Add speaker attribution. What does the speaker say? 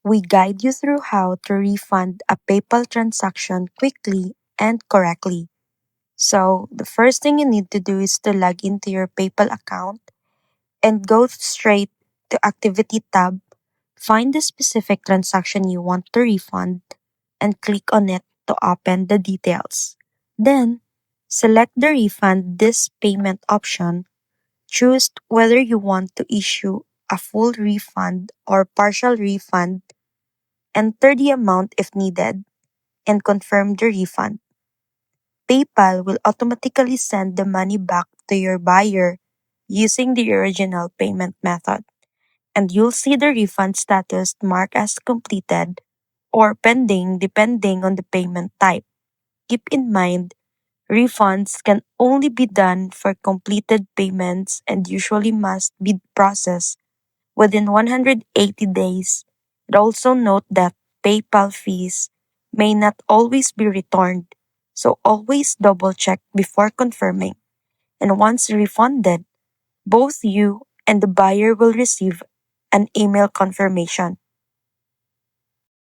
Speaker 1: we guide you through how to refund a PayPal transaction quickly and correctly. So, the first thing you need to do is to log into your PayPal account and go straight to Activity tab. Find the specific transaction you want to refund and click on it to open the details. Then, select the refund this payment option. Choose whether you want to issue a full refund or partial refund. Enter the amount if needed and confirm the refund. PayPal will automatically send the money back to your buyer using the original payment method, and you'll see the refund status marked as completed or pending depending on the payment type. Keep in mind, refunds can only be done for completed payments and usually must be processed within 180 days. And also note that PayPal fees may not always be returned, so always double check before confirming. And once refunded, both you and the buyer will receive an email confirmation.